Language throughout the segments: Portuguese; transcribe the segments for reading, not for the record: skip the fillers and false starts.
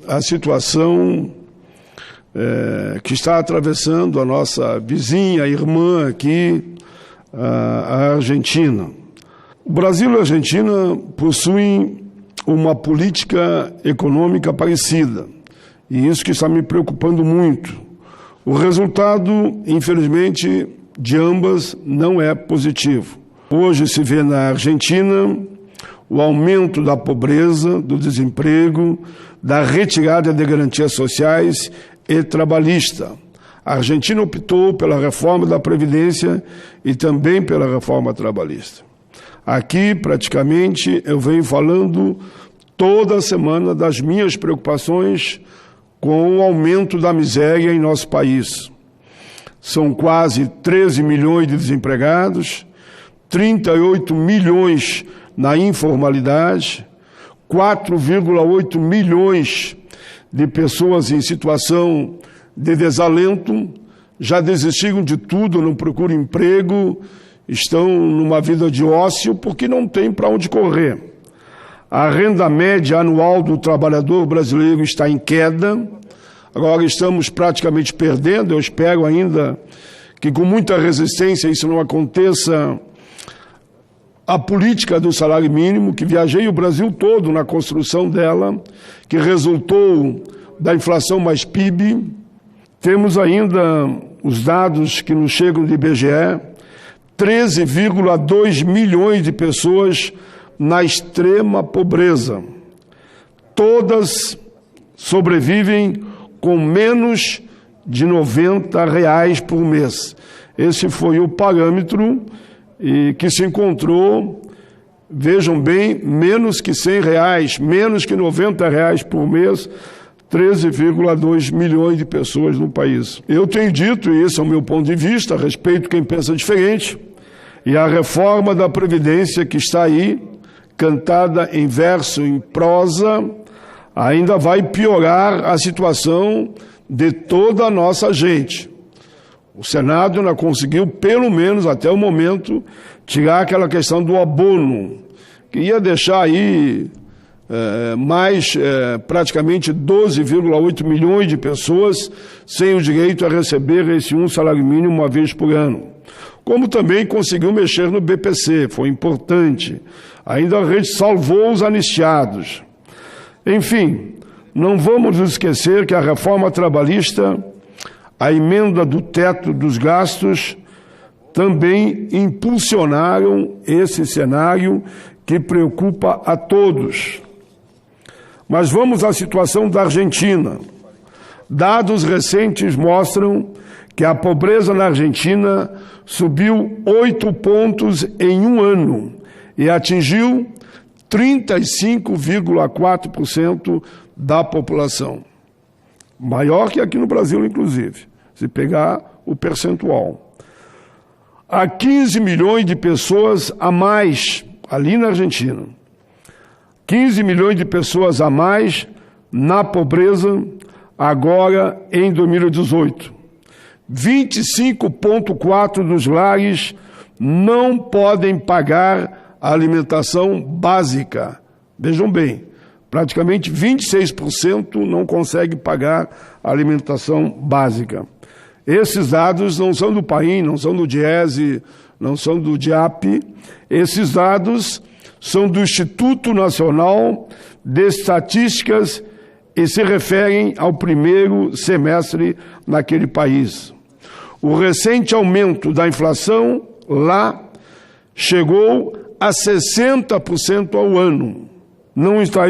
a situação que está atravessando a nossa vizinha, irmã aqui, a Argentina. O Brasil e a Argentina possuem uma política econômica parecida, e isso que está me preocupando muito. O resultado, infelizmente, de ambas não é positivo. Hoje se vê na Argentina o aumento da pobreza, do desemprego, da retirada de garantias sociais e trabalhista. A Argentina optou pela reforma da Previdência e também pela reforma trabalhista. Aqui, praticamente, eu venho falando toda semana das minhas preocupações com o aumento da miséria em nosso país. São quase 13 milhões de desempregados, 38 milhões na informalidade, 4,8 milhões de pessoas em situação de desalento, já desistiram de tudo, não procuram emprego, estão numa vida de ócio porque não tem para onde correr. A renda média anual do trabalhador brasileiro está em queda, agora estamos praticamente perdendo, eu espero ainda que com muita resistência isso não aconteça. A política do salário mínimo, que viajei o Brasil todo na construção dela, que resultou da inflação mais PIB. Temos ainda os dados que nos chegam do IBGE, 13,2 milhões de pessoas na extrema pobreza. Todas sobrevivem com menos de R$90 por mês. Esse foi o parâmetro que se encontrou, vejam bem, menos que R$100, menos que R$90 por mês, 13,2 milhões de pessoas no país. Eu tenho dito, e esse é o meu ponto de vista, respeito quem pensa diferente, e a reforma da Previdência que está aí, cantada em verso, em prosa, ainda vai piorar a situação de toda a nossa gente. O Senado não conseguiu, pelo menos até o momento, tirar aquela questão do abono, que ia deixar aí praticamente 12,8 milhões de pessoas sem o direito a receber esse salário mínimo uma vez por ano. Como também conseguiu mexer no BPC, foi importante. Ainda a rede salvou os anistiados. Enfim, não vamos esquecer que a reforma trabalhista, a emenda do teto dos gastos, também impulsionaram esse cenário que preocupa a todos. Mas vamos à situação da Argentina. Dados recentes mostram que a pobreza na Argentina subiu 8 pontos em um ano e atingiu 35,4% da população. Maior que aqui no Brasil, inclusive, se pegar o percentual. Há 15 milhões de pessoas a mais ali na Argentina. 15 milhões de pessoas a mais na pobreza agora em 2018. 25,4% dos lares não podem pagar a alimentação básica. Vejam bem, praticamente 26% não conseguem pagar a alimentação básica. Esses dados não são do Paim, não são do Diese, não são do DIAP. Esses dados são do Instituto Nacional de Estatísticas e se referem ao primeiro semestre naquele país. O recente aumento da inflação lá chegou a 60% ao ano. Não está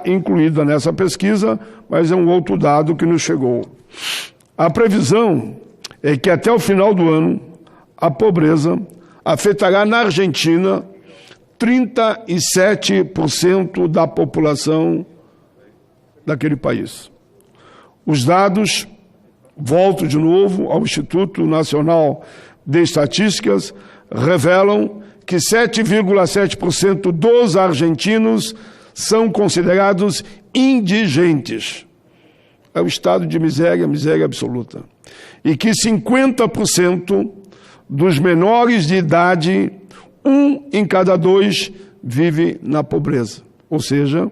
incluída nessa pesquisa, mas é um outro dado que nos chegou. A previsão é que até o final do ano, a pobreza afetará na Argentina 37% da população daquele país. Os dados, volto de novo ao Instituto Nacional de Estatísticas, revelam que 7,7% dos argentinos são considerados indigentes. É o estado de miséria, miséria absoluta. E que 50% dos menores de idade, 1 em cada 2, vive na pobreza. Ou seja,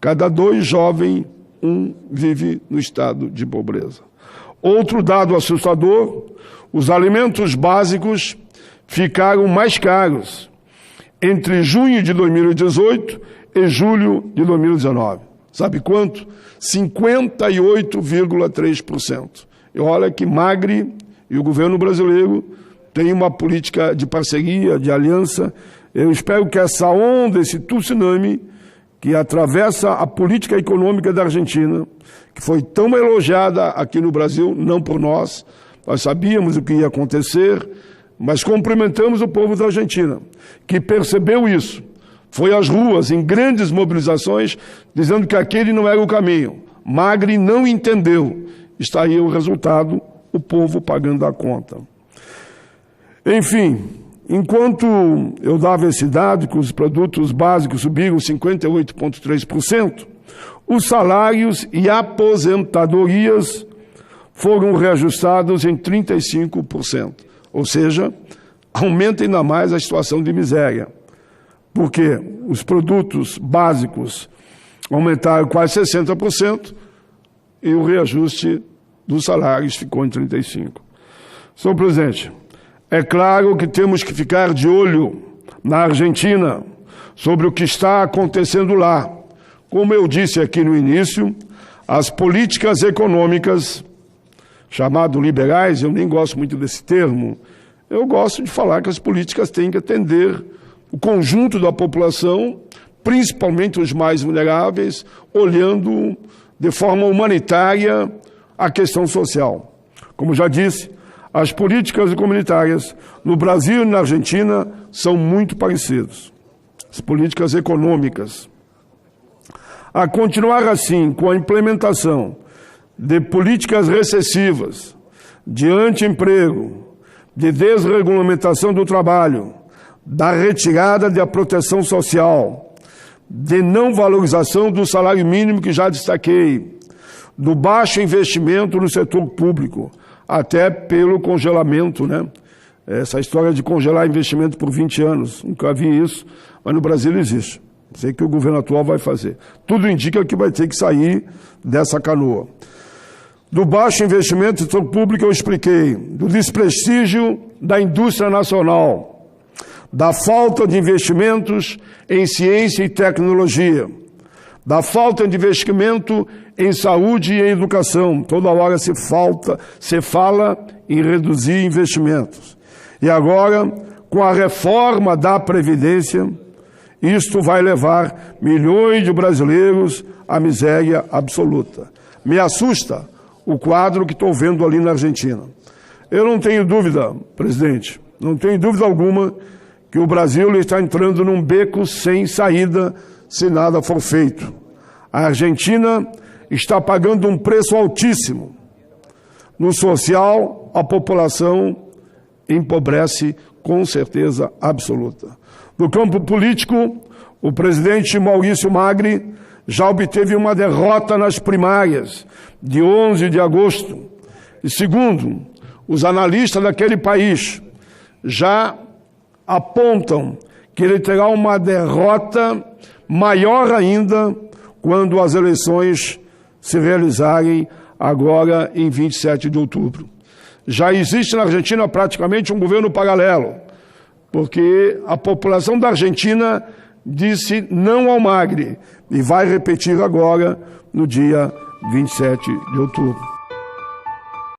Cada 2 jovens, 1 vive no estado de pobreza. Outro dado assustador, os alimentos básicos ficaram mais caros entre junho de 2018 e julho de 2019. Sabe quanto? 58,3%. E olha que Magri e o governo brasileiro têm uma política de parceria, de aliança. Eu espero que essa onda, esse tsunami, que atravessa a política econômica da Argentina, que foi tão elogiada aqui no Brasil, não por nós sabíamos o que ia acontecer, mas cumprimentamos o povo da Argentina, que percebeu isso. Foi às ruas, em grandes mobilizações, dizendo que aquele não era o caminho. Magri não entendeu. Está aí o resultado, o povo pagando a conta. Enfim, enquanto eu dava esse dado, que os produtos básicos subiram 58,3%, os salários e aposentadorias foram reajustados em 35%. Ou seja, aumenta ainda mais a situação de miséria. Porque os produtos básicos aumentaram quase 60% e o reajuste dos salários ficou em 35%. Senhor presidente, é claro que temos que ficar de olho na Argentina sobre o que está acontecendo lá. Como eu disse aqui no início, as políticas econômicas, chamadas liberais, eu nem gosto muito desse termo, eu gosto de falar que as políticas têm que atender o conjunto da população, principalmente os mais vulneráveis, olhando de forma humanitária a questão social. Como já disse, as políticas comunitárias no Brasil e na Argentina são muito parecidas. As políticas econômicas. A continuar assim, com a implementação de políticas recessivas, de anti-emprego, de desregulamentação do trabalho, da retirada da proteção social, de não valorização do salário mínimo que já destaquei, do baixo investimento no setor público, até pelo congelamento, né? Essa história de congelar investimento por 20 anos, nunca vi isso, mas no Brasil existe. Sei que o governo atual vai fazer. Tudo indica que vai ter que sair dessa canoa. Do baixo investimento no setor público eu expliquei, do desprestígio da indústria nacional, da falta de investimentos em ciência e tecnologia, da falta de investimento em saúde e em educação. Toda hora se fala em reduzir investimentos. E agora, com a reforma da Previdência, isto vai levar milhões de brasileiros à miséria absoluta. Me assusta o quadro que estou vendo ali na Argentina. Eu não tenho dúvida, presidente, não tenho dúvida alguma que o Brasil está entrando num beco sem saída se nada for feito. A Argentina está pagando um preço altíssimo. No social, a população empobrece com certeza absoluta. No campo político, o presidente Maurício Magri já obteve uma derrota nas primárias de 11 de agosto. E segundo, os analistas daquele país já apontam que ele terá uma derrota maior ainda quando as eleições se realizarem agora em 27 de outubro. Já existe na Argentina praticamente um governo paralelo, porque a população da Argentina disse não ao Magri e vai repetir agora no dia 27 de outubro.